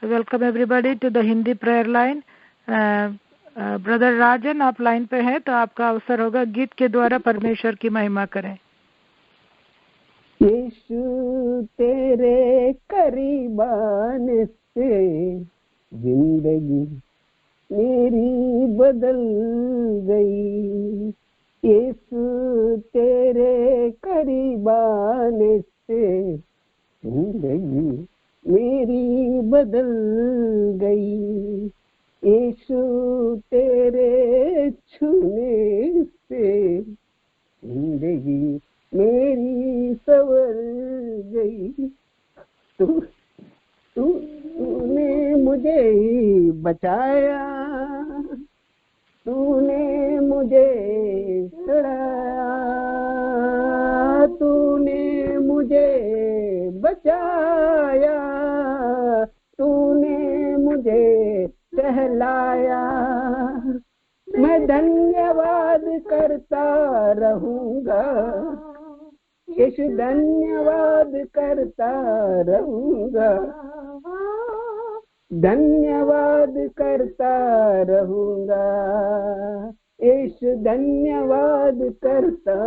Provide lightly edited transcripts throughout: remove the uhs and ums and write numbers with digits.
So welcome everybody to the Hindi prayer line. Brother Rajan आप line पे हैं तो आपका अवसर होगा, गीत के द्वारा परमेश्वर की महिमा करें। यीशु तेरे करीब आने से जिंदगी मेरी बदल गई। यीशु तेरे करीब आने से जिंदगी मेरी बदल गई। यीशु तेरे छूने से जिंदगी मेरी सवर गई। तूने मुझे बचाया, तूने मुझे छुड़ाया, तूने मुझे बचाया, तूने मुझे सहलाया। मैं धन्यवाद करता रहूंगा, यीशु धन्यवाद करता रहूंगा, धन्यवाद करता रहूंगा, यीशु धन्यवाद करता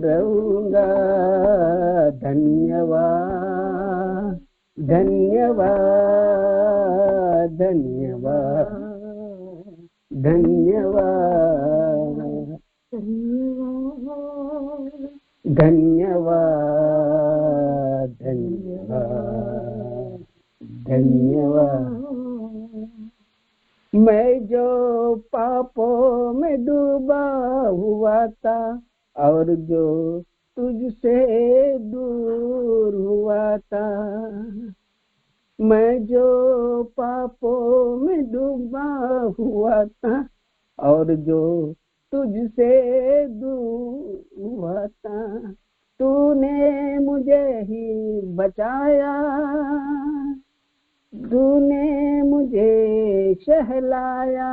रहूंगा। धन्यवाद धन्यवाद धन्यवाद धन्यवाद धन्यवाद धन्यवाद धन्यवाद। मैं जो पापों में डूबा हुआ था और जो तुझसे दूर हुआ था, मैं जो पापों में डूबा हुआ था और जो तुझसे दूर हुआ था, तूने मुझे ही बचाया, तूने मुझे सहलाया,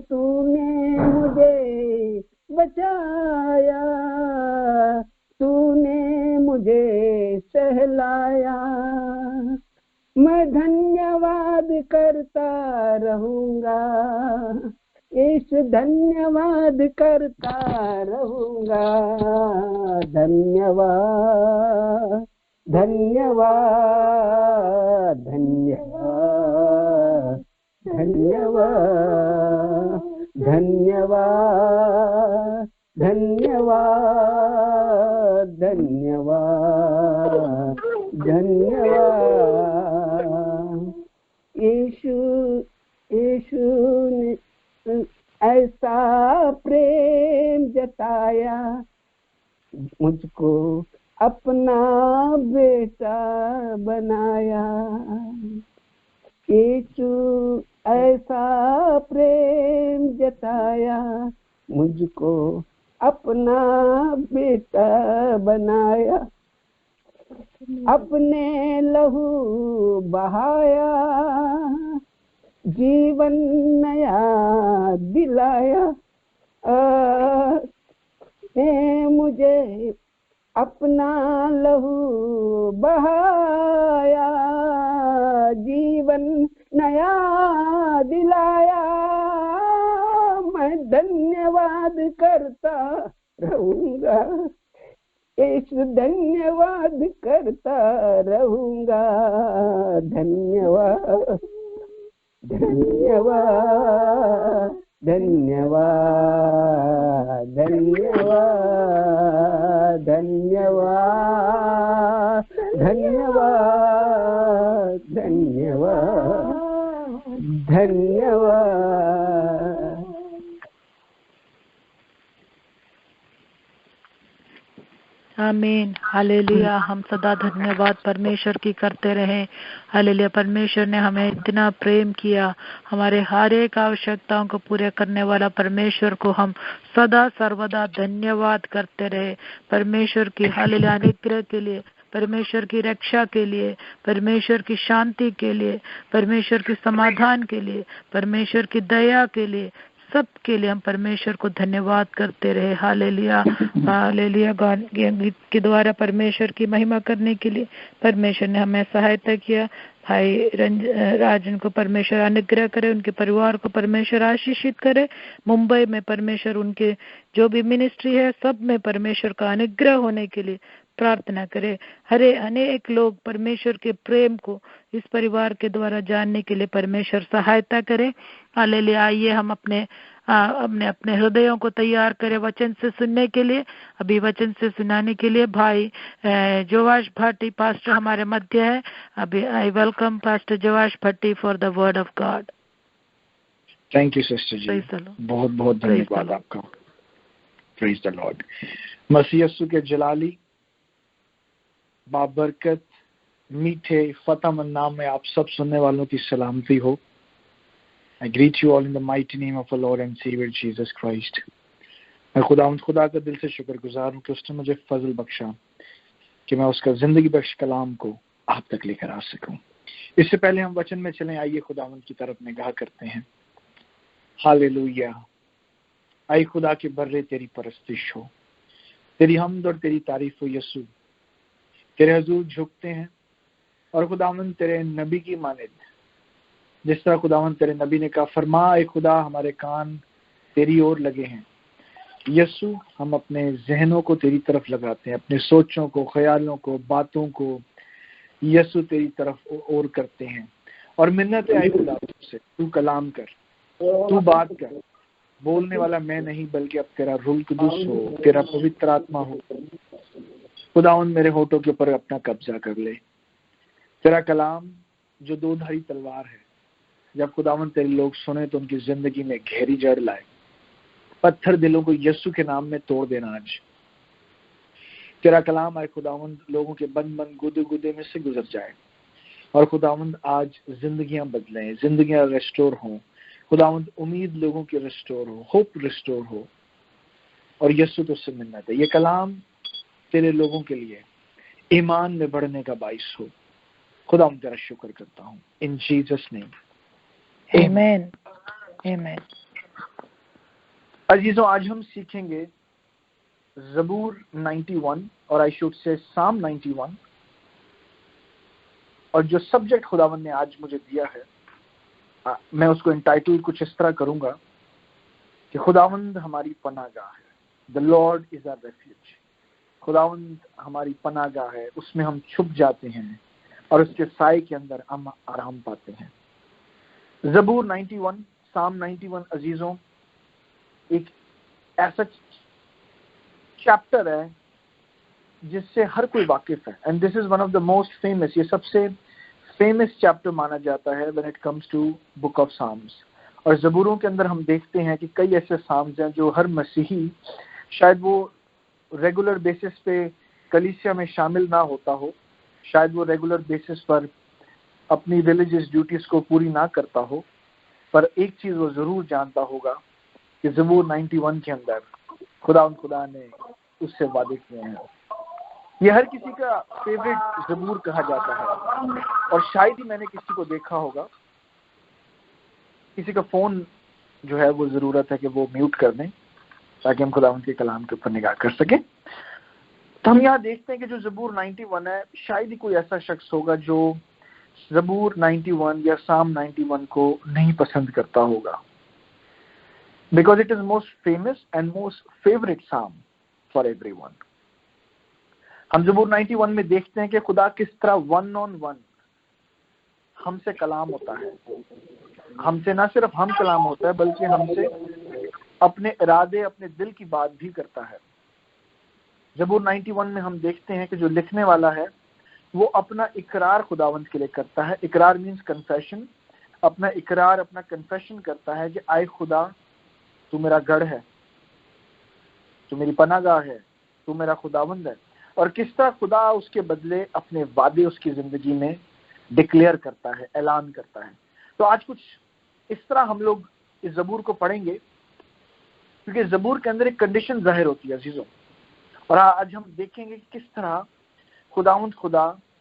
तूने मुझे बचाया, तूने मुझे सहलाया। मैं धन्यवाद करता रहूंगा, यीशु धन्यवाद करता रहूंगा। धन्यवाद धन्यवाद धन्यवाद धन्यवाद धन्यवाद धन्यवाद धन्यवाद धन्यवाद। यीशु ने ऐसा प्रेम जताया, मुझको अपना बेटा बनाया। यीशु ऐसा प्रेम जताया, मुझको अपना बेटा बनाया। अपने लहू बहाया, जीवन नया दिलाया। ने मुझे अपना लहू बहाया, जीवन नया दिलाया। मैं धन्यवाद करता रहूंगा, यीशु धन्यवाद करता रहूंगा। धन्यवाद धन्यवाद धन्यवाद धन्यवाद धन्यवाद धन्यवाद धन्यवाद धन्यवाद। आमीन, हालेलुया। हम सदा धन्यवाद परमेश्वर की करते रहें। हालेलुया, परमेश्वर ने हमें इतना प्रेम किया, हमारे हर एक आवश्यकताओं को पूरे करने वाला परमेश्वर को हम सदा सर्वदा धन्यवाद करते रहे। परमेश्वर की हालेलुया अनुग्रह के लिए, परमेश्वर की रक्षा के लिए, परमेश्वर की शांति के लिए, परमेश्वर के समाधान के लिए, परमेश्वर की दया के लिए, सब के लिए हम परमेश्वर को धन्यवाद करते रहे। Hallelujah hallelujah. गीत के द्वारा परमेश्वर की महिमा करने के लिए परमेश्वर ने हमें सहायता किया। भाई राजन को परमेश्वर अनुग्रह करे, उनके परिवार को परमेश्वर आशीषित करे। मुंबई में परमेश्वर उनके जो भी मिनिस्ट्री है सब में परमेश्वर का अनुग्रह होने के लिए प्रार्थना करे। अनेक लोग परमेश्वर के प्रेम को इस परिवार के द्वारा जानने के लिए परमेश्वर सहायता करे। हालेलुया। आइए हम अपने अपने हृदयों को तैयार करें वचन से सुनने के लिए। अभी वचन से सुनाने के लिए भाई जोवाश भट्टी पास्टर हमारे मध्य है। अभी I welcome pastor Jowash Bhatti for the word of God. Thank you sister ji, बहुत बहुत धन्यवाद आपका। Praise the lord. मसीह यीशु के जलाली बाबरकत मीठे फतेहमंद नाम में आप सब सुनने वालों की सलामती हो। I greet you all in the mighty name of our Lord and Savior Jesus Christ. मैं खुदा का दिल से शुक्रगुजार हूँ कि उसने मुझे फजल बख्शा कि मैं उसका जिंदगी बख्श कलाम को आप तक लेकर आ सकूं। इससे पहले हम वचन में चलें, आइए खुदावंद की तरफ निगाह करते हैं। हालेलुया। आई खुदा के बर्रे तेरी परस्तिश हो, तेरी हमद और तेरी तारीफ हो यीशु। तेरे हुजूर झुकते हैं और खुदावंद तेरे नबी की मानिद, जिस तरह खुदावंद तेरे नबी ने कहा, फरमा ऐ खुदा हमारे कान तेरी ओर लगे हैं। यीशु हम अपने जहनों को तेरी तरफ लगाते हैं, अपने सोचों को, ख्यालों को, बातों को यीशु तेरी तरफ ओर करते हैं और मिन्नत है खुदा तुझसे, तू कलाम कर, तू बात कर। बोलने वाला मैं नहीं बल्कि अब तेरा रूह कुदूस हो, तेरा पवित्र आत्मा हो। खुदावंद मेरे होठों के ऊपर अपना कब्जा कर ले। तेरा कलाम जो दो धारी तलवार है, जब खुदावंद तेरे लोग सुने तो उनकी जिंदगी में गहरी जड़ लाए। पत्थर दिलों को यीशु के नाम में तोड़ देना। आज तेरा कलाम आए खुदावंद लोगों के बंद गुदे गुदे में से गुजर जाए और खुदावंद आज जिंदगियां बदलें, जिंदगियां रेस्टोर हों। खुदावंद उम्मीद लोगों की रेस्टोर हो, होप रेस्टोर हो। और यीशु तो से मिन्नत है ये कलाम तेरे लोगों के लिए ईमान में बढ़ने का बाइस हो। खुदावंद तेरा शुक्र करता हूँ इन जीसस नेम, आमीन आमीन। अजीजों, आज हम सीखेंगे ज़बूर 91 और आई शुड से साम 91। और जो सब्जेक्ट खुदावंद ने आज मुझे दिया है, मैं उसको इंटाइटल कुछ इस तरह करूंगा कि खुदावंद हमारी पनाहगाह है। The Lord is our refuge. खुदावंद हमारी पनाहगाह है, उसमें हम छुप जाते हैं और उसके साए के अंदर हम आराम पाते हैं। ज़बूर 91, साम 91 अजीजों, एक ऐसा चैप्टर है जिससे हर कोई वाकिफ है। And this is one of the most famous, ये सबसे फेमस चैप्टर माना जाता है when it comes to book of Psalms. और ज़बूरों के अंदर हम देखते हैं कि कई ऐसे साम्स हैं जो हर मसीही, शायद वो रेगुलर बेसिस पे कलीसिया में शामिल ना होता हो, शायद वो रेगुलर बेसिस पर अपनी रिलीजियस ड्यूटीज को पूरी ना करता हो, पर एक चीज वो जरूर जानता होगा कि ज़बूर 91 के अंदर खुदा ने उससे वादे किए हैं। ये हर किसी का फेवरेट ज़बूर कहा जाता है। और शायद ही मैंने किसी को देखा होगा, किसी का फोन जो है वो जरूरत है कि वो म्यूट कर दें ताकि हम खुदावंद के कलाम के ऊपर निगाह कर सके। तो हम यहाँ देखते हैं कि जो ज़बूर 91 है, शायद ही कोई ऐसा शख्स होगा जो ज़बूर 91 या साम 91 को नहीं पसंद करता होगा, because it is most famous and most favourite साम फॉर एवरीवन। हम ज़बूर 91 में देखते हैं कि खुदा किस तरह 1-on-1 हमसे कलाम होता है। हमसे ना सिर्फ हम कलाम होता है बल्कि हमसे अपने इरादे, अपने दिल की बात भी करता है। ज़बूर 91 में हम देखते हैं कि जो लिखने वाला है वो अपना इकरार खुदावंद के लिए करता है। इकरार मीन्स कन्फेशन। अपना इकरार, अपना कन्फेशन करता है कि आए खुदा, तू मेरा गढ़ है, तू मेरी पनाहगाह है, तू मेरा खुदावंद है। और किस तरह खुदा उसके बदले अपने वादे उसकी जिंदगी में डिक्लेयर करता है, ऐलान करता है। तो आज कुछ इस तरह हम लोग इस ज़बूर को पढ़ेंगे, क्योंकि ज़बूर के अंदर एक कंडीशन जाहिर होती है अजीजों। और आज हम देखेंगे कि किस तरह खुदा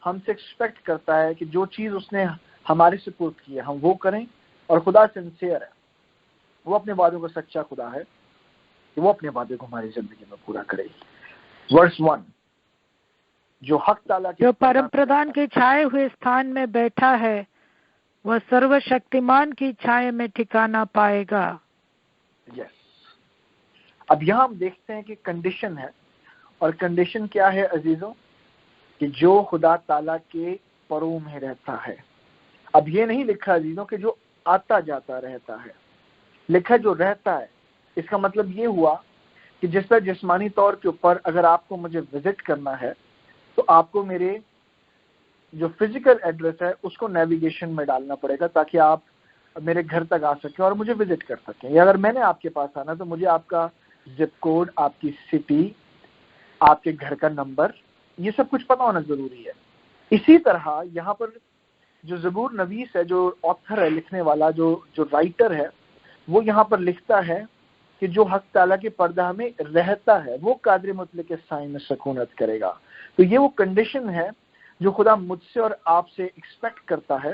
हमसे एक्सपेक्ट करता है कि जो चीज उसने हमारे से पुर्द की है हम वो करें। और खुदा सिंसियर है, वो अपने वादों का सच्चा खुदा है कि वो अपने वादे को हमारी जिंदगी में पूरा करे। वर्स 1, जो हक ताला के जो परम प्रधान के छाए हुए स्थान में बैठा है वह सर्वशक्तिमान की छाया में ठिकाना पाएगा। यस, अब यहाँ हम देखते हैं कि कंडीशन है, और कंडीशन क्या है अजीजों, कि जो खुदा ताला के परों में रहता है। अब ये नहीं लिखा अजीजों कि जो आता जाता रहता है, लिखा जो रहता है। इसका मतलब ये हुआ कि जिस तरह जिस्मानी तौर के ऊपर अगर आपको मुझे विजिट करना है तो आपको मेरे जो फिजिकल एड्रेस है उसको नेविगेशन में डालना पड़ेगा ताकि आप मेरे घर तक आ सकें और मुझे विजिट कर सकें। या अगर मैंने आपके पास आना तो मुझे आपका जिप कोड, आपकी सिटी, आपके घर का नंबर, ये सब कुछ पता होना जरूरी है। इसी तरह यहाँ पर जो ज़बूर नवीस है, जो ऑथर है, लिखने वाला, जो राइटर है, वो यहाँ पर लिखता है कि जो हक ताला के पर्दा में रहता है वो कादिर मुतलक के साए में सकूनत करेगा। तो ये वो कंडीशन है जो खुदा मुझसे और आपसे एक्सपेक्ट करता है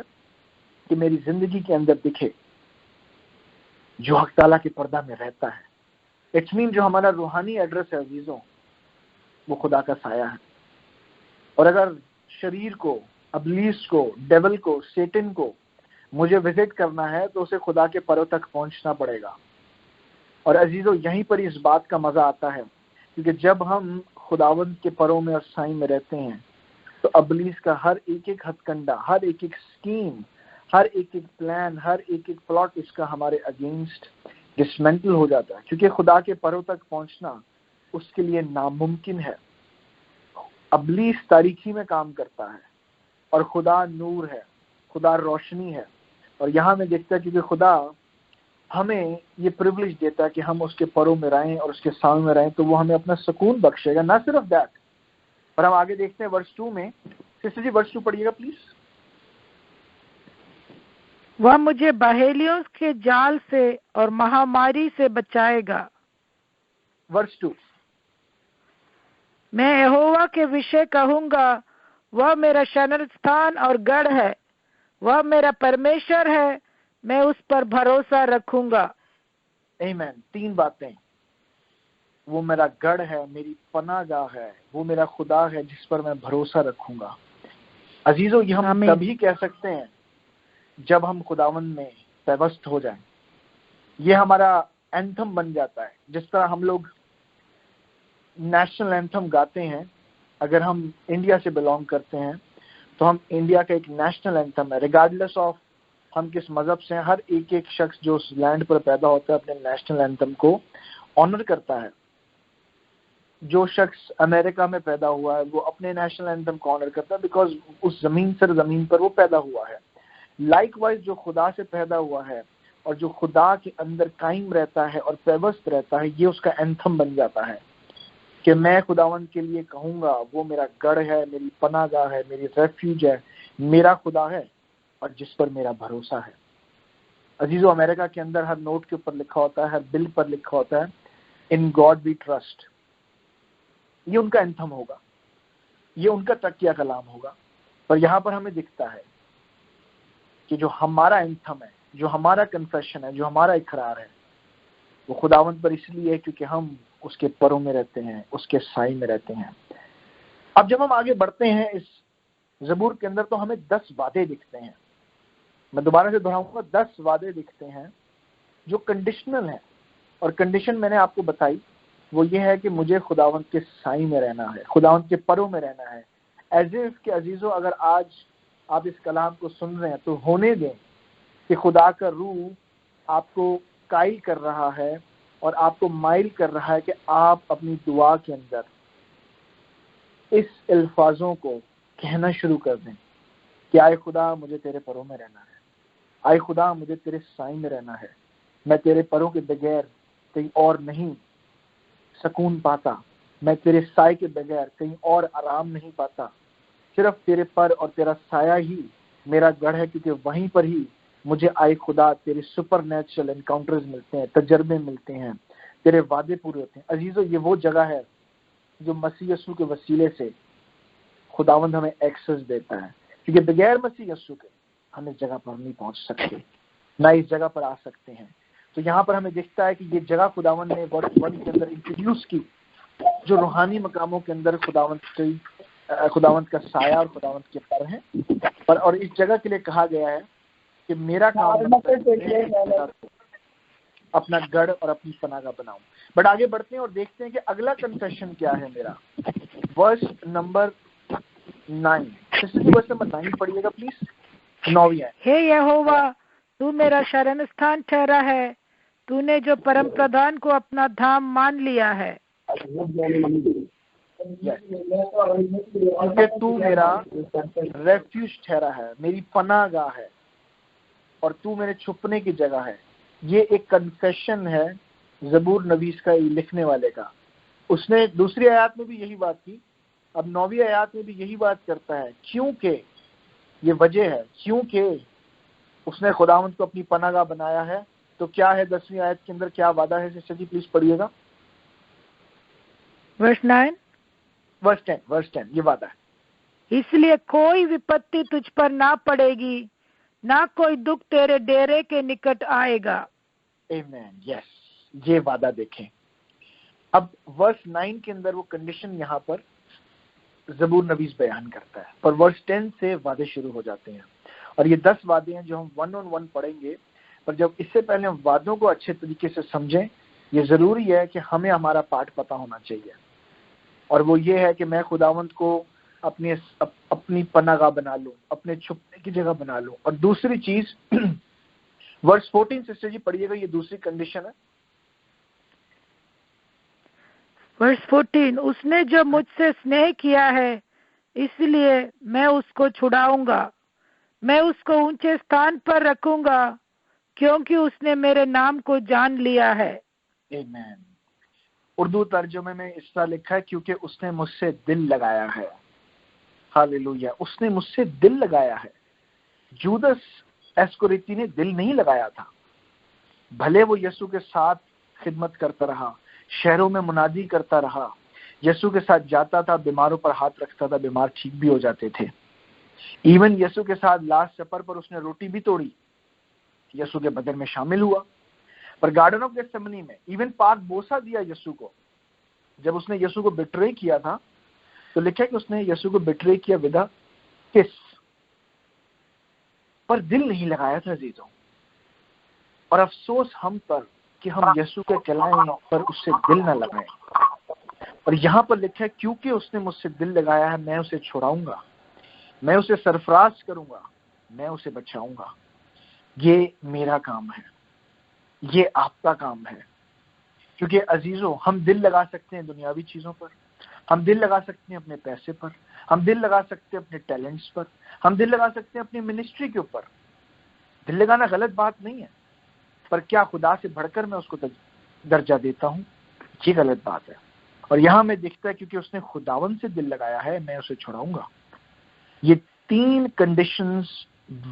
कि मेरी जिंदगी के अंदर दिखे, जो हक ताला के पर्दा में रहता है। इट्स मीन जो हमारा रूहानी एड्रेस है अजीजों, वो खुदा का साया है। और अगर शरीर को, अबलीस को, डेविल को, सेटन को मुझे विजिट करना है तो उसे खुदा के परों तक पहुंचना पड़ेगा। और अजीजों यहीं पर इस बात का मजा आता है, क्योंकि जब हम खुदावंद के परों में और साई में रहते हैं तो अबलीस का हर एक एक हथकंडा, हर एक एक स्कीम, हर एक एक प्लान, हर एक एक प्लॉट इसका हमारे अगेंस्ट डिसमेंटल हो जाता है, क्योंकि खुदा के परों तक पहुंचना उसके लिए नामुमकिन है। अबलीस तारीकी में काम करता है और खुदा नूर है, खुदा रोशनी है। और यहाँ में देखता है क्योंकि खुदा हमें ये प्रिविलेज देता है कि हम उसके परों में रहें और उसके सामने में रहें, तो वो हमें अपना सुकून बख्शेगा। ना सिर्फ दैट, पर हम आगे देखते हैं वर्स 2 में। सिस्टर जी वर्स 2 पढ़िएगा प्लीज। वह मुझे बहेलियों के जाल से और महामारी से बचाएगा। वर्स 2, मैं यहोवा के विषय कहूंगा, वह मेरा शरण स्थान और गढ़ है, वह मेरा परमेश्वर है, मैं उस पर भरोसा रखूंगा। आमीन। 3 बातें, वो मेरा गढ़ है, मेरी पनाहगाह है, वो मेरा खुदा है जिस पर मैं भरोसा रखूंगा। अजीजों ये हम तभी कह सकते हैं जब हम खुदावंद में पैवस्त हो जाएं। ये हमारा एंथम बन जाता है। जिस तरह हम लोग नेशनल एंथम गाते हैं, अगर हम इंडिया से बिलोंग करते हैं तो हम इंडिया का एक नेशनल एंथम है, रिगार्डलेस ऑफ हम किस मजहब से हैं। हर एक एक शख्स जो उस लैंड पर पैदा होता है अपने नेशनल एंथम को ऑनर करता है। जो शख्स अमेरिका में पैदा हुआ है वो अपने नेशनल एंथम को ऑनर करता है, बिकॉज उस जमीन पर वो पैदा हुआ है। लाइकवाइज जो खुदा से पैदा हुआ है और जो खुदा के अंदर कायम रहता है और पैवस्त रहता है, ये उसका एंथम बन जाता है कि मैं खुदावंद के लिए कहूंगा वो मेरा गढ़ है, मेरी पनाहगाह है, मेरी रेफ्यूज है, मेरा खुदा है और जिस पर मेरा भरोसा है। अजीजों अमेरिका के अंदर हर नोट के ऊपर लिखा होता है, हर बिल पर लिखा होता है, इन गॉड वी ट्रस्ट। ये उनका एंथम होगा, ये उनका तकिया कलाम होगा। पर यहाँ पर हमें दिखता है कि जो हमारा एंथम है, जो हमारा कन्फेशन है, जो हमारा इकरार है, वो खुदावंद पर इसलिए है क्योंकि हम उसके परों में रहते हैं, उसके साई में रहते हैं। अब जब हम आगे बढ़ते हैं इस ज़बूर के अंदर तो हमें 10 वादे दिखते हैं। मैं दोबारा से दोहराऊंगा, 10 वादे दिखते हैं जो कंडीशनल हैं। और कंडीशन मैंने आपको बताई, वो ये है कि मुझे खुदावंद के साई में रहना है, खुदावंद के परों में रहना है। एज इफ कि अजीजों अगर आज आप इस कलाम को सुन रहे हैं तो होने दें कि खुदा का रूह आपको कायल कर रहा है और आपको माइल कर रहा है कि आप अपनी दुआ के अंदर इस अल्फाजों को कहना शुरू कर दें कि आए खुदा मुझे तेरे परों में रहना है, आए खुदा मुझे तेरे साई में रहना है, मैं तेरे परों के बगैर कहीं और नहीं सुकून पाता, मैं तेरे साए के बगैर कहीं और आराम नहीं पाता, सिर्फ तेरे पर और तेरा साया ही मेरा गढ़ है, क्योंकि वहीं पर ही मुझे आए खुदा तेरे सुपर नेचुरल एनकाउंटर्स मिलते हैं, तजर्बे मिलते हैं, तेरे वादे पूरे होते हैं। अजीजों ये वो जगह है जो मसीह यीशु के वसीले से खुदावंद हमें एक्सेस देता है, क्योंकि बगैर मसीह यीशु के हम इस जगह पर नहीं पहुंच सकते, ना इस जगह पर आ सकते हैं। तो यहाँ पर हमें दिखता है कि ये जगह खुदावंद ने वर्स 1 के अंदर इंट्रोड्यूस की, जो रूहानी मकामों के अंदर खुदावंद की خداوند کا سایہ اور خداوند کے پر ہیں، اور اس جگہ کے لیے کہا گیا ہے کہ میرا کام اپنا گڑھ اور اپنی پناہ کا بناؤں. بٹ آگے بڑھتے ہیں اور دیکھتے ہیں کہ اگلا کنفیشن کیا ہے میرا. ورس نمبر 9 ورس نمبر 9 پڑھیے گا پلیز. 9 ہے یہوہ تو میرا شرن استھان ٹھہرا ہے، تو نے جو پرم پردھان کو اپنا دھام مان لیا ہے. کہ تو میرا ریفیوج ٹھہرا ہے، میری پناہ گاہ ہے، اور تو میرے چھپنے کی جگہ ہے. یہ ایک کنفیشن ہے زبور نویس کا لکھنے والے کا. اس نے دوسری آیات میں بھی یہی بات کی، اب 9ویں آیات میں بھی یہی بات کرتا ہے. کیونکہ یہ وجہ ہے، کیونکہ اس نے خداوند کو اپنی پناہ گاہ بنایا ہے. تو کیا ہے 10ویں آیت کے اندر کیا وعدہ ہے سسٹر جی پلیز پڑھیے گا. ورس 9 ورس 10 یہ وعدہ ہے. اس لیے کوئی وپتی تجھ پر نہ پڑے گی، نہ کوئی دکھ تیرے ڈیرے کے نکٹ آئے گا. آمین. یس، یہ وعدہ دیکھیں. اب ورس 9 کے اندر وہ کنڈیشن یہاں پر زبور نویس بیان کرتا ہے، پر ورس 10 سے وعدے شروع ہو جاتے ہیں. اور یہ 10 وعدے ہیں جو ہم 1 on 1 پڑھیں گے. پر جب اس سے پہلے ہم وعدوں کو اچھے طریقے سے سمجھیں، یہ ضروری ہے کہ ہمیں ہمارا پارٹ پتہ ہونا چاہیے. اور وہ یہ ہے کہ میں خداوند کو اپنی پناہ گاہ بنا لوں، اپنے چھپنے کی جگہ بنا لوں. اور دوسری چیز ورس 14 سسٹر جی پڑھیے گا، یہ دوسری کنڈیشن ہے. ورس 14 اس نے جو مجھ سے سنیہ کیا ہے اس لیے میں اس کو چھڑاؤں گا، میں اس کو اونچے ستان پر رکھوں گا کیونکہ اس نے میرے نام کو جان لیا ہے. آمین. اردو ترجمے میں اس طرح لکھا ہے کیونکہ اس نے مجھ سے دل لگایا ہے. ہاللیلویہ. اس نے مجھ سے دل لگایا ہے. جودس اسکریتی نے دل نہیں لگایا تھا. بھلے وہ یسوع کے ساتھ خدمت کرتا رہا، شہروں میں منادی کرتا رہا، یسوع کے ساتھ جاتا تھا، بیماروں پر ہاتھ رکھتا تھا، بیمار ٹھیک بھی ہو جاتے تھے. ایون یسوع کے ساتھ لاسٹ سپر پر اس نے روٹی بھی توڑی، یسوع کے بدن میں شامل ہوا. پر گارڈن آف گیتسیمنی میں ایون پاک بوسہ دیا یسوع کو. جب اس نے یسوع کو بٹرے کیا تھا تو لکھا کہ اس نے یسوع کو بٹرے کیا ودا کس، پر دل نہیں لگایا تھا عزیزوں. اور افسوس ہم پر کہ ہم یسوع کے کلام پر اس سے دل نہ لگائیں. اور یہاں پر لکھا ہے کیونکہ اس نے مجھ سے دل لگایا ہے میں اسے چھڑاؤں گا، میں اسے سرفراز کروں گا، میں اسے بچاؤں گا. یہ میرا کام ہے، یہ آپ کا کام ہے. کیونکہ عزیزوں ہم دل لگا سکتے ہیں دنیاوی چیزوں پر، ہم دل لگا سکتے ہیں اپنے پیسے پر، ہم دل لگا سکتے ہیں اپنے ٹیلنٹس پر، ہم دل لگا سکتے ہیں اپنی منسٹری کے اوپر. دل لگانا غلط بات نہیں ہے، پر کیا خدا سے بڑھ کر میں اس کو درجہ دیتا ہوں؟ یہ غلط بات ہے. اور یہاں میں دیکھتا ہے کیونکہ اس نے خداوند سے دل لگایا ہے میں اسے چھڑاؤں گا. یہ 3 کنڈیشنز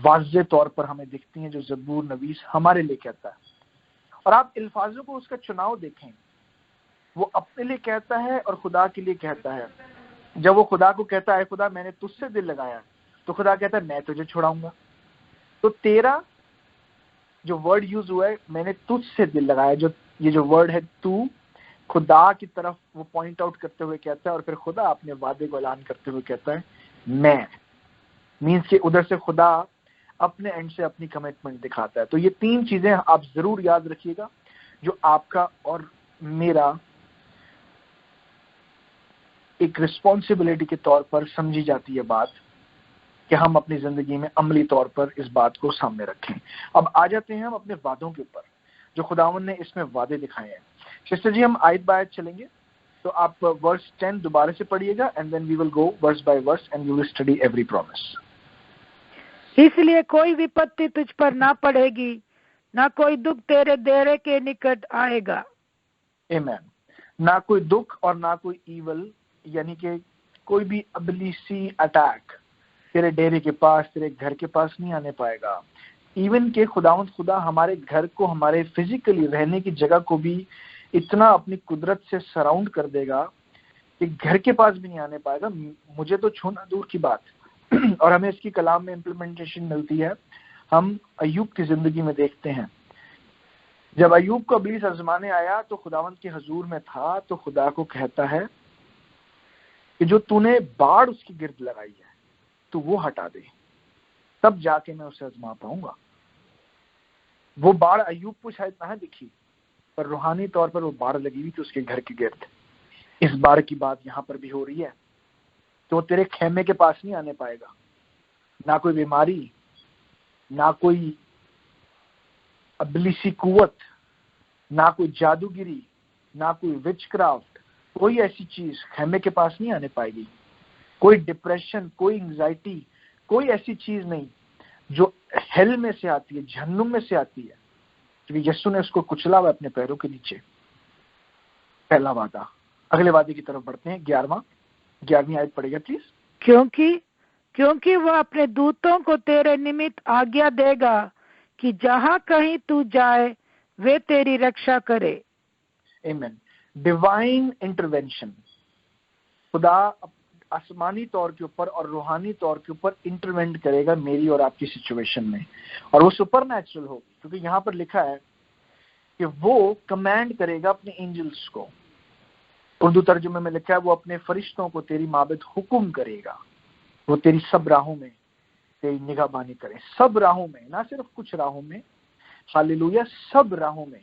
واضح طور پر ہمیں دکھتی ہیں جو زبور نویس ہمارے لیے کہتا ہے. اور آپ الفاظوں کو اس کا چناؤ دیکھیں، وہ اپنے لیے کہتا ہے اور خدا کے لیے کہتا ہے. جب وہ خدا کو کہتا ہے خدا میں نے تجھ سے دل لگایا، تو خدا کہتا ہے میں تجھے چھڑاؤں گا. تو تیرا جو ورڈ یوز ہوا ہے میں نے تجھ سے دل لگایا، جو یہ جو ورڈ ہے تو خدا کی طرف وہ پوائنٹ آؤٹ کرتے ہوئے کہتا ہے، اور پھر خدا اپنے وعدے کو اعلان کرتے ہوئے کہتا ہے میں، مینس کہ ادھر سے خدا اپنے اینڈ سے اپنی کمٹمنٹ دکھاتا ہے. تو یہ 3 چیزیں آپ ضرور یاد رکھیے گا جو آپ کا اور میرا ایک رسپانسبلٹی کے طور پر سمجھی جاتی ہے بات کہ ہم اپنی زندگی میں عملی طور پر اس بات کو سامنے رکھیں. اب آ جاتے ہیں ہم اپنے وعدوں کے اوپر جو خداوند نے اس میں وعدے دکھائے ہیں. سسٹر جی ہم آیت بائے آیت چلیں گے، تو آپ ورس 10 دوبارہ سے پڑھیے گا and then we will go verse by verse and we will study every promise. اس لیے کوئی وپتی تجھ پر نہ پڑے گی، نہ کوئی دکھ تیرے ڈیرے کے نکٹ آئے گا. آمین. نہ کوئی دکھ اور نہ کوئی ایول، یعنی کہ کوئی بھی ابلیسی اٹیک تیرے ڈیرے کے پاس، تیرے گھر کے پاس نہیں آنے پائے گا. ایون کہ خداوند خدا ہمارے گھر کو، ہمارے فزیکلی رہنے کی جگہ کو بھی اتنا اپنی قدرت سے سراؤنڈ کر دے گا کہ گھر کے پاس بھی نہیں آنے پائے گا. مجھے تو چھونا دور کی بات. اور ہمیں اس کی کلام میں امپلیمنٹیشن ملتی ہے. ہم ایوب کی زندگی میں دیکھتے ہیں جب ایوب کو ابلیس آزمانے آیا تو خداوند کے حضور میں تھا تو خدا کو کہتا ہے کہ جو تو نے باڑ اس کی گرد لگائی ہے تو وہ ہٹا دے، تب جا کے میں اسے آزما پاؤں گا۔ وہ باڑ ایوب کو شاید نہ دکھی، پر روحانی طور پر وہ باڑ لگی ہوئی تھی اس کے گھر کے گرد۔ اس باڑ کی بات یہاں پر بھی ہو رہی ہے کہ وہ تیرے خیمے کے پاس نہیں آنے پائے گا، نہ کوئی بیماری، نہ کوئی ابلیسی قوت، نہ کوئی جادوگری، نہ کوئی وچ کرافٹ، کوئی ایسی چیز خیمے کے پاس نہیں آنے پائے گی۔ کوئی ڈپریشن، کوئی انگزائٹی، کوئی ایسی چیز نہیں جو ہیل میں سے آتی ہے، جہنم میں سے آتی ہے، کیونکہ یسوع نے اس کو کچلا ہوا اپنے پیروں کے نیچے۔ پہلا وعدہ۔ اگلے وعدے کی طرف بڑھتے ہیں، 11ویں آیت پڑھے گا پلیز۔ کیونکہ وہ اپنے دوتوں کو تیرے نمت آگیا دے گا کہ جہاں کہیں تو جائے وہ تیری رکشا کرے۔ آمین۔ ڈیوائن انٹرونشن، خدا آسمانی طور کے اوپر اور روحانی طور کے اوپر انٹروینٹ کرے گا میری اور آپ کی سچویشن میں، اور وہ سپر نیچرل ہوگی، کیونکہ یہاں پر لکھا ہے کہ وہ کمانڈ کرے گا اپنے اینجلز کو۔ اردو ترجمے میں لکھا ہے وہ اپنے فرشتوں کو تیری مابت حکم کرے گا، وہ تیری سب راہوں میں تیری نگہبانی کریں۔ سب راہوں میں، نہ صرف کچھ راہوں میں، ہاللویا، سب راہوں میں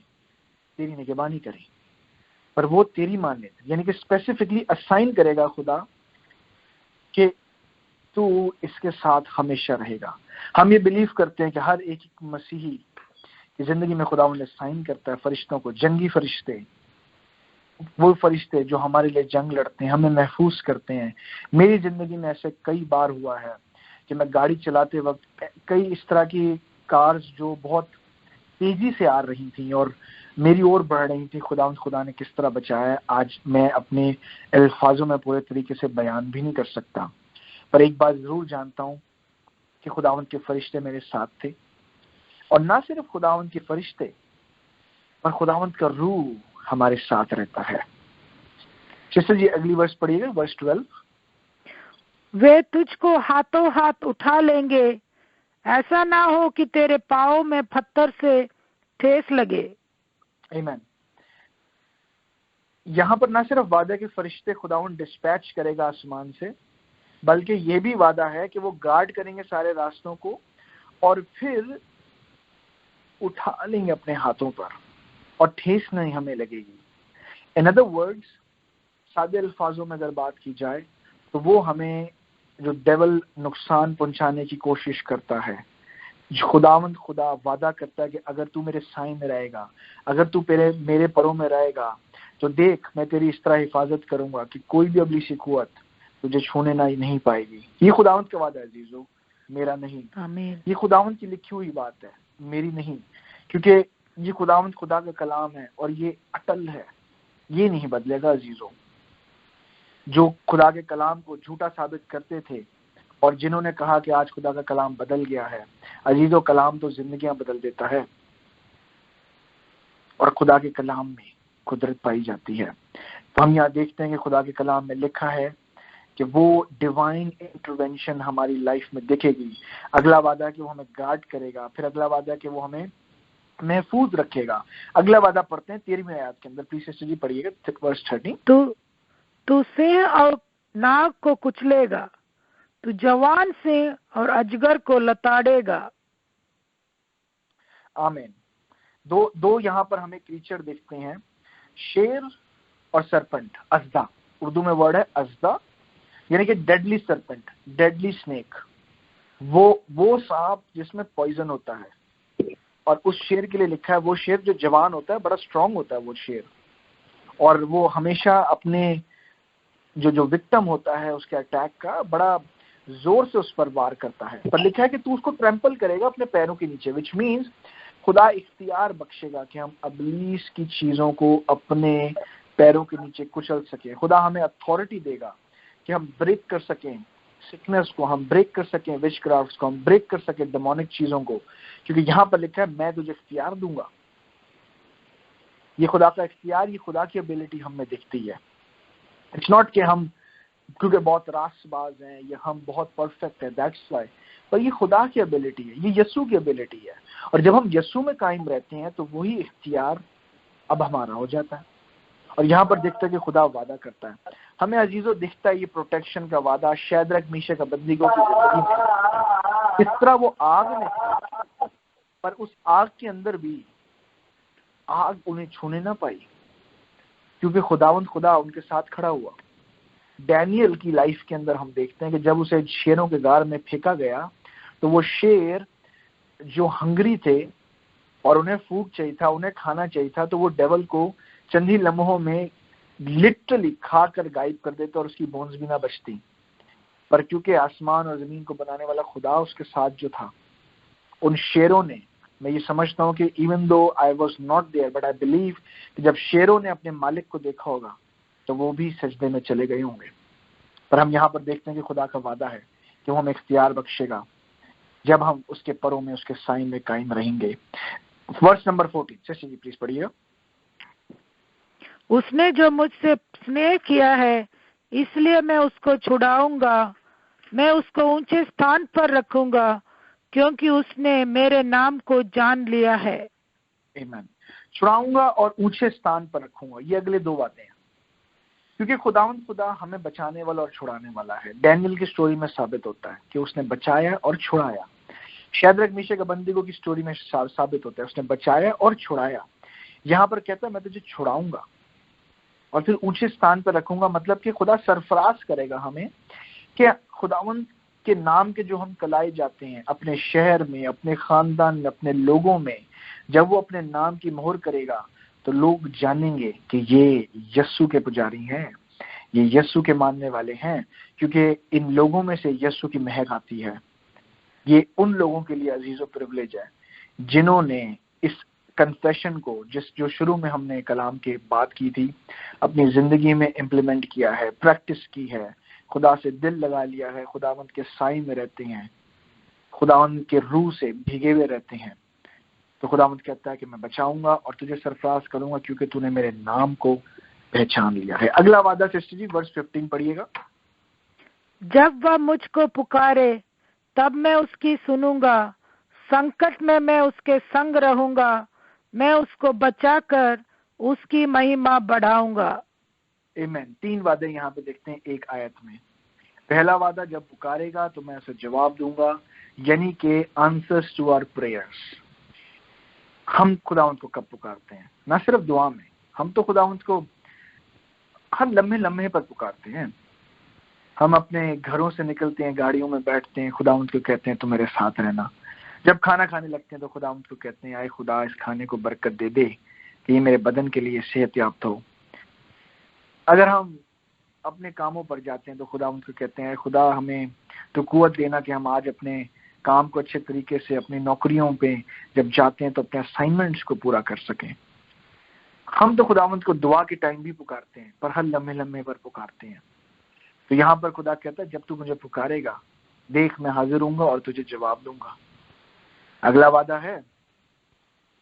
تیری نگہبانی کریں، پر وہ تیری مانند، یعنی کہ اسپیسیفکلی اسائن کرے گا خدا کہ تو اس کے ساتھ ہمیشہ رہے گا۔ ہم یہ بلیو کرتے ہیں کہ ہر ایک مسیحی کی زندگی میں خدا انہیں سائن کرتا ہے فرشتوں کو، جنگی فرشتے، وہ فرشتے جو ہمارے لیے جنگ لڑتے ہیں، ہمیں محفوظ کرتے ہیں۔ میری زندگی میں ایسے کئی بار ہوا ہے کہ میں گاڑی چلاتے وقت کئی اس طرح کی کارز جو بہت تیزی سے آ رہی تھیں اور میری اور بڑھ رہی تھی، خدا نے کس طرح بچایا ہے آج میں اپنے الفاظوں میں پورے طریقے سے بیان بھی نہیں کر سکتا، پر ایک بات ضرور جانتا ہوں کہ خداوند کے فرشتے میرے ساتھ تھے، اور نہ صرف خداوند کے فرشتے پر خداوند کا روح ہمارے ساتھ رہتا ہے۔ سسٹر جی اگلی ورس پڑھیے گا، ورس 12۔ وہ تجھ کو ہاتھوں ہاتھ اٹھا لیں گے، ایسا نہ ہو کہ تیرے پاؤں میں پتھر سے ٹھیس لگے۔ آمین۔ یہاں پر نہ صرف وعدہ کے فرشتے خداوند ڈسپیچ کرے گا آسمان سے، بلکہ یہ بھی وعدہ ہے کہ وہ گارڈ کریں گے سارے راستوں کو، اور پھر اٹھا لیں گے اپنے ہاتھوں پر اور ٹھیس نہیں ہمیں لگے گی۔ ان ادر ورڈز، سادے الفاظوں میں اگر بات کی جائے تو وہ ہمیں جو ڈیول نقصان پہنچانے کی کوشش کرتا ہے، خداوند خدا وعدہ کرتا ہے کہ اگر تو میرے سائے میں رہے گا، اگر تو میرے پروں میں رہے گا تو دیکھ میں تیری اس طرح حفاظت کروں گا کہ کوئی بھی ابلیسی قوت تجھے چھونے نہیں پائے گی۔ یہ خداوند کا وعدہ ہے عزیزو، میرا نہیں۔ آمین۔ یہ خداوند کی لکھی ہوئی بات ہے، میری نہیں، کیونکہ یہ خداوند خدا کا کلام ہے اور یہ اٹل ہے، یہ نہیں بدلے گا عزیزو۔ جو خدا کے کلام کو جھوٹا ثابت کرتے تھے اور جنہوں نے کہا کہ آج خدا کا کلام بدل گیا ہے، عزیزو کلام تو زندگیاں بدل دیتا ہے، اور خدا کے کلام میں قدرت پائی جاتی ہے۔ تو ہم یہاں دیکھتے ہیں کہ خدا کے کلام میں لکھا ہے کہ وہ ڈیوائن انٹرونشن ہماری لائف میں دکھے گی۔ اگلا وعدہ کہ وہ ہمیں گارڈ کرے گا، پھر اگلا وعدہ کہ وہ ہمیں محفوظ رکھے گا۔ اگلا وعدہ پڑھتے ہیں 13ویں آیت کے اندر، پلیز سسٹر جی پڑھیے گا، ورس 13۔ تو سینہ اور ناگ کو کچلے گا، تو جوان سینہ اور اجگر کو لتاڑے گا۔ آمین۔ دو یہاں پر ہمیں کریچر دیکھتے ہیں، شیر اور سرپنٹ، ازدا، اردو میں ورڈ ہے ازدا، یعنی کہ ڈیڈلی سرپنٹ، ڈیڈلی سنیک، وہ سانپ جس میں پوائزن ہوتا ہے، اور اس شیر کے لیے لکھا ہے وہ شیر جو جوان ہوتا ہے، بڑا اسٹرانگ ہوتا ہے وہ شیر، اور وہ ہمیشہ اپنے جو وکٹم ہوتا ہے اس کے اٹیک کا بڑا زور سے اس پر وار کرتا ہے، پر لکھا ہے کہ تو اس کو ٹریمپل کرے گا اپنے پیروں کے نیچے، وچ مینز خدا اختیار بخشے گا کہ ہم ابلیس کی چیزوں کو اپنے پیروں کے نیچے کچل سکیں۔ خدا ہمیں اتھارٹی دے گا کہ ہم بریک کر سکیں سکنس کو، ہم بریک کر سکیں وچ کرافٹس کو، ہم بریک کر سکیں ڈیمونک چیزوں کو، کیونکہ یہاں پر لکھا ہے میں تجھے اختیار دوں گا۔ یہ خدا کا اختیار، یہ خدا کی ابیلٹی ہم میں دکھتی ہے۔ اٹس ناٹ کہ ہم کیونکہ بہت راست باز ہیں یا ہم بہت پرفیکٹ ہیں دیٹس وائی، پر یہ خدا کی ابیلٹی ہے، یہ یسوع کی ابیلٹی ہے، اور جب ہم یسوع میں قائم رہتے ہیں تو وہی اختیار اب ہمارا ہو جاتا ہے۔ اور یہاں پر دیکھتے ہیں کہ خدا وعدہ کرتا ہے، ہمیں عزیزوں دکھتا ہے یہ پروٹیکشن کا وعدہ شیدرک میشک ابدنیگو کی زندگی میں، اس طرح وہ آگ میں تھا، پر اس آگ کے اندر بھی آگ انہیں چھونے نہ پائی، کیونکہ خداوند خدا ان کے ساتھ کھڑا ہوا۔ ڈینیل کی لائف کے اندر ہم دیکھتے ہیں کہ جب اسے شیروں کے غار میں پھینکا گیا تو وہ شیر جو ہنگری تھے اور انہیں فوڈ چاہیے تھا، انہیں کھانا چاہیے تھا، تو وہ ڈیول کو چند ہی لمحوں میں لٹرلی کھا کر غائب کر دیتے اور اس کی بونز بھی نہ بچتی، پر کیونکہ آسمان اور زمین کو بنانے والا خدا اس کے ساتھ جو تھا، ان شیروں نے، میں یہ سمجھتا ہوں کہ even though I was not there but I believe کہ جب شیروں نے اپنے مالک کو دیکھا ہوگا تو وہ بھی سجدے میں چلے گئے ہوں گے۔ پر ہم یہاں پر دیکھتے ہیں کہ خدا کا وعدہ ہے کہ وہ ہمیں اختیار بخشے گا جب ہم اس کے پروں میں، اس کے سائے میں قائم رہیں گے۔ Verse number 14 sister ji please پڑھیے۔ اس نے جو مجھ سے سنیہ کیا ہے اس لیے میں اس کو چھڑاؤں گا، میں اس کو اونچے ستھان پر رکھوں گا کیونکہ اس نے میرے نام کو جان لیا ہے۔ آمین۔ چھڑاؤں گا اور اونچے ستان پر رکھوں گا، یہ اگلے دو باتیں ہیں، کیونکہ خداوند خدا ہمیں بچانے والا اور چھڑانے والا ہے۔ ڈینیل کی سٹوری میں ثابت ہوتا ہے کہ اس نے بچایا اور چھڑایا۔ شیدرک میشک ابدنیگو کی سٹوری میں ثابت ہوتا ہے اس نے بچایا اور چھڑایا۔ یہاں پر کہتا ہے میں تجھے چھڑاؤں گا اور پھر اونچے ستان پر رکھوں گا، مطلب کہ خدا سرفراز کرے گا ہمیں کہ خداوند کے نام کے جو ہم کلائے جاتے ہیں اپنے شہر میں، اپنے خاندان میں، اپنے لوگوں میں، جب وہ اپنے نام کی مہر کرے گا تو لوگ جانیں گے کہ یہ یسوع کے پجاری ہیں، یہ یسوع کے ماننے والے ہیں، کیونکہ ان لوگوں میں سے یسوع کی مہک آتی ہے۔ یہ ان لوگوں کے لیے عزیز و پریویلیج ہے جنہوں نے اس کنفیشن کو، جو شروع میں ہم نے کلام کے بات کی تھی، اپنی زندگی میں امپلیمنٹ کیا ہے، پریکٹس کی ہے، خدا سے دل لگا لیا ہے، خداوند کے سائے میں رہتے ہیں، خداوند کے روح سے بھیگے ہوئے رہتے ہیں، تو خداوند کہتا ہے کہ میں بچاؤں گا اور تجھے سرفراز کروں گا کیونکہ تو نے میرے نام کو پہچان لیا ہے۔ اگلا وعدہ سسٹر جی ورس 15 پڑھیے گا۔ جب وہ مجھ کو پکارے تب میں اس کی سنوں گا، سنکٹ میں اس کے سنگ رہوں گا، میں اس کو بچا کر اس کی مہما بڑھاؤں گا۔ آمین۔ 3 وعدے یہاں پہ دیکھتے ہیں ایک آیت میں۔ پہلا وعدہ جب پکارے گا تو میں اسے جواب دوں گا، یعنی کہ آنسرز ٹو آور پریئرز۔ ہم خداوند کو کب پکارتے ہیں؟ نہ صرف دعا میں، ہم تو خداوند کو ہر لمحے لمحے پر پکارتے ہیں۔ ہم اپنے گھروں سے نکلتے ہیں، گاڑیوں میں بیٹھتے ہیں، خداوند کو کہتے ہیں تو میرے ساتھ رہنا۔ جب کھانا کھانے لگتے ہیں تو خداوند کو کہتے ہیں آئے خدا اس کھانے کو برکت دے دے کہ یہ میرے بدن کے لیے صحت یافتہ ہو۔ اگر ہم اپنے کاموں پر جاتے ہیں تو خداوند کو کہتے ہیں اے خدا ہمیں تو قوت دینا کہ ہم آج اپنے کام کو اچھے طریقے سے، اپنی نوکریوں پہ جب جاتے ہیں تو اپنے اسائنمنٹس کو پورا کر سکیں۔ ہم تو خداوند کو دعا کے ٹائم بھی پکارتے ہیں، پر ہر لمحے لمحے پر پکارتے ہیں۔ تو یہاں پر خدا کہتا ہے جب تو مجھے پکارے گا دیکھ میں حاضر ہوں گا اور تجھے جواب دوں گا۔ اگلا وعدہ ہے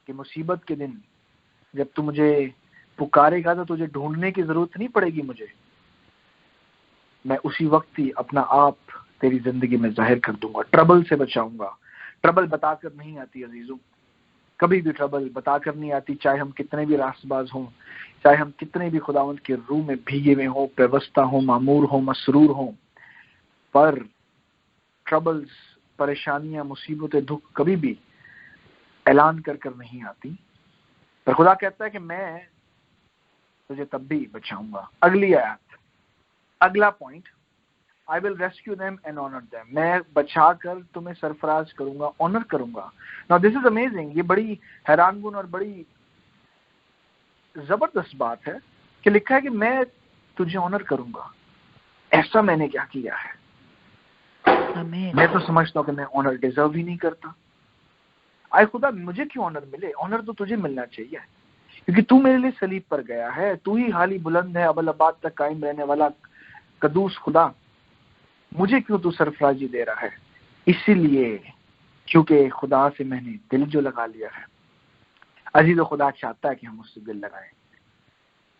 کہ مصیبت کے دن جب تو مجھے پکارے گا تو تجھے ڈھونڈنے کی ضرورت نہیں پڑے گی، مجھے میں اسی وقت ہی اپنا آپ تیری زندگی میں ظاہر کر دوں گا، ٹربل سے بچاؤں گا۔ ٹربل بتا کر نہیں آتی عزیزوں، کبھی بھی ٹربل بتا کر نہیں آتی، چاہے ہم کتنے بھی راست باز ہوں، چاہے ہم کتنے بھی خداوند کے روح میں بھیگے ہوئے ہوں، پیوستہ ہوں، معمور ہوں، مسرور ہوں، پر ٹربلز، پریشانیاں، مصیبتیں، دکھ کبھی بھی اعلان کر کر نہیں آتی، پر خدا کہتا ہے کہ میں تجھے تب بھی بچاؤں گا۔ اگلی آیت، اگلا point, I will rescue them and honor them۔ میں بچا کر تمہیں سرفراز کروں گا، آنر کروں گا۔ Now this is amazing، یہ بڑی حیران کن اور بڑی زبردست بات ہے کہ لکھا ہے کہ میں تجھے آنر کروں گا۔ ایسا میں نے کیا کیا ہے؟ آمین۔ میں تو سمجھتا ہوں کہ میں آنر ڈیزرو ہی نہیں کرتا۔ آئے خدا مجھے کیوں آنر ملے؟ آنر تو تجھے ملنا چاہیے کیونکہ تو میرے لیے صلیب پر گیا ہے، تو ہی حالی بلند ہے، ابد تک قائم رہنے والا قدوس خدا، مجھے کیوں تو سرفرازی دے رہا ہے؟ اسی لیے کیونکہ خدا سے میں نے دل جو لگا لیا ہے۔ عزیز و خدا چاہتا ہے کہ ہم اس سے دل لگائیں،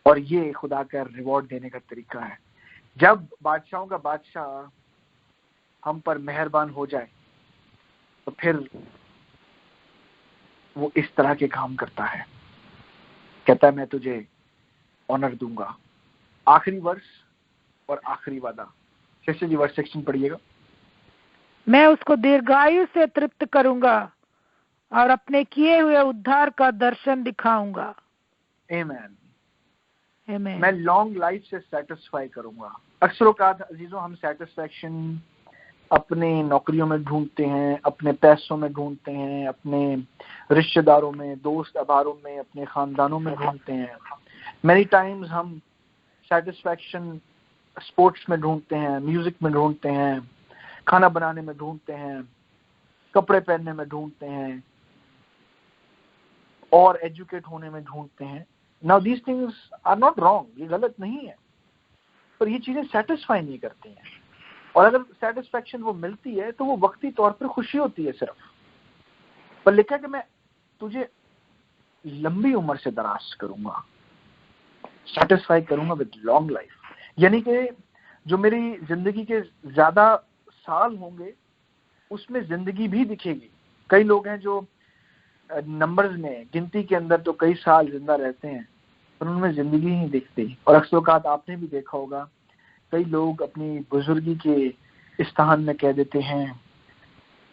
اور یہ خدا کا ریوارڈ دینے کا طریقہ ہے۔ جب بادشاہوں کا بادشاہ ہم پر مہربان ہو جائے تو پھر وہ اس طرح کے کام کرتا ہے، کہتا ہے میں تجھے آنر دوں گا۔ آخری ورس और आखिरी वादा। कैसे जी? वर्स 16 पढ़िएगा। मैं उसको दीर्घायु से तृप्त करूंगा और अपने किए हुए उद्धार का दर्शन दिखाऊंगा। आमीन। आमीन। मैं लॉन्ग लाइफ से सेटिस्फाई करूंगा। अक्सर औकात अजीजों हम सेटिस्फैक्शन अपने नौकरियों में ढूंढते हैं, अपने पैसों में ढूंढते हैं, अपने रिश्तेदारों में, दोस्त अबारों में, अपने खानदानों में ढूंढते हैं। मेनी टाइम्स हम सेटिस्फैक्शन स्पोर्ट्स में ढूंढते हैं, म्यूजिक में ढूंढते हैं, खाना बनाने में ढूंढते हैं, कपड़े पहनने में ढूंढते हैं और एजुकेट होने में ढूंढते हैं। Now these things are not wrong, ये गलत नहीं है, पर ये चीजें सेटिस्फाई नहीं करती हैं। और अगर सेटिस्फैक्शन वो मिलती है तो वो वक्ती तौर पर खुशी होती है सिर्फ, पर लिखा कि मैं तुझे लंबी उम्र से दराज करूंगा, सेटिस्फाई करूंगा विद लॉन्ग लाइफ। यानी कि जो मेरी जिंदगी के ज्यादा साल होंगे उसमें जिंदगी भी दिखेगी। कई लोग हैं जो नंबर्स में, गिनती के अंदर तो कई साल जिंदा रहते हैं, पर उनमें जिंदगी नहीं दिखती। और अक्सर औकात आपने भी देखा होगा, कई लोग अपनी बुजुर्गी के इस्ताहान में कह देते हैं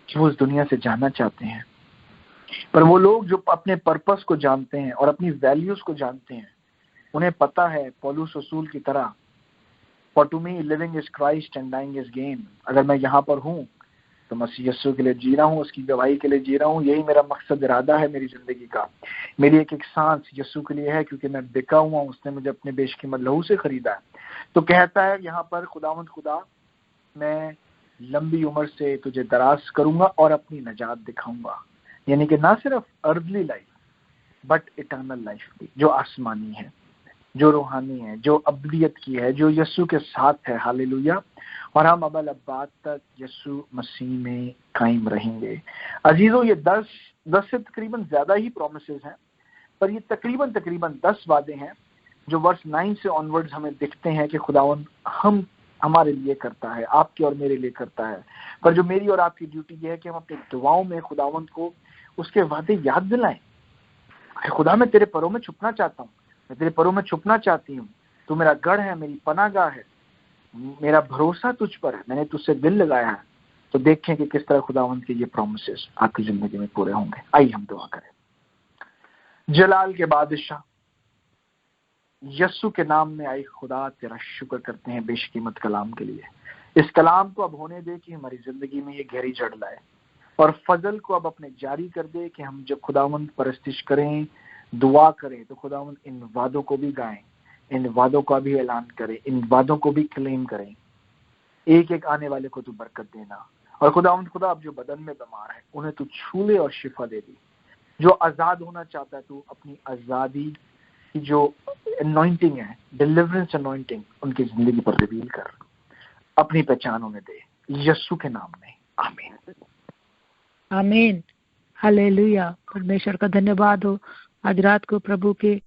कि वो इस दुनिया से जाना चाहते हैं, पर वो लोग जो अपने पर्पस को जानते हैं और अपनी वैल्यूज को जानते हैं, उन्हें पता है पौलुस रसूल की तरह, for to me living is Christ and dying is gain. अगर मैं यहाँ पर हूँ तो मसीह यीशु के लिए जी रहा हूँ, उसकी गवाही के लिए जी रहा हूँ। यही मेरा मकसद, इरादा है मेरी जिंदगी का। मेरी एक एक सांस यीशु के लिए है, क्योंकि मैं बिका हुआ हूँ, उसने मुझे अपने बेशकीमत लहू से खरीदा है। तो कहता है यहाँ पर खुदावंद खुदा, मैं लंबी उम्र से तुझे दराज करूंगा और अपनी नजात दिखाऊंगा। यानी कि ना सिर्फ अर्दली लाइफ बट इटर्नल लाइफ भी, जो आसमानी है, जो रूहानी है, जो अब्दियत की है, जो यीशु के साथ है। हालेलुया। और हम अबल अब्बाद तक यीशु मसीह में कायम रहेंगे। अजीजों, ये 10 से तकरीबन ज्यादा ही प्रोमिसेस हैं, पर ये तकरीबन 10 वादे हैं जो वर्स 9 से ऑनवर्ड्स हमें दिखते हैं कि खुदावंद हमारे लिए करता है, आपके और मेरे लिए करता है। पर जो मेरी और आपकी ड्यूटी ये है कि हम अपनी दुआओं में खुदावंद को उसके वादे याद दिलाएं। खुदा, मैं तेरे परों में छुपना चाहता हूँ, मैं तेरे परों में छुपना चाहती हूँ, तू मेरा गढ़ है, मेरी पनाहगाह है, मेरा भरोसा तुझ पर है, मैंने तुझसे दिल लगाया है। तो देखें कि किस तरह खुदावंद के ये प्रोमिसेस आपकी जिंदगी में पूरे होंगे। आइए हम दुआ करें। जलाल के बादशाह, यस्सु के नाम में आई खुदा, तेरा शुक्र करते हैं बेशकीमत कलाम के लिए। इस कलाम को अब होने दे कि हमारी जिंदगी में ये गहरी जड़ लाए, और फजल को अब अपने जारी कर दे कि हम जब खुदावंद परस्तिश करें, दुआ करें, तो खुदावंद इन वादों को भी गाएं, इन वादों का भी ऐलान करें, इन वादों को भी क्लेम करें। एक एक आने वाले को तू बरकत देना। और खुदावंद खुदा, अब जो बदन में बीमार है उन्हें तू छू ले और शिफा दे दी। जो आजाद होना चाहता है, तू अपनी आजादी की जो अनॉइंटिंग है, डिलीवरेंस अनॉइंटिंग, उनकी जिंदगी पर रिवील कर, अपनी पहचान उन्हें दे, यीशु के नाम में। आमीन। आमीन। हालेलुया। परमेश्वर का धन्यवाद हो। आज रात को प्रभु के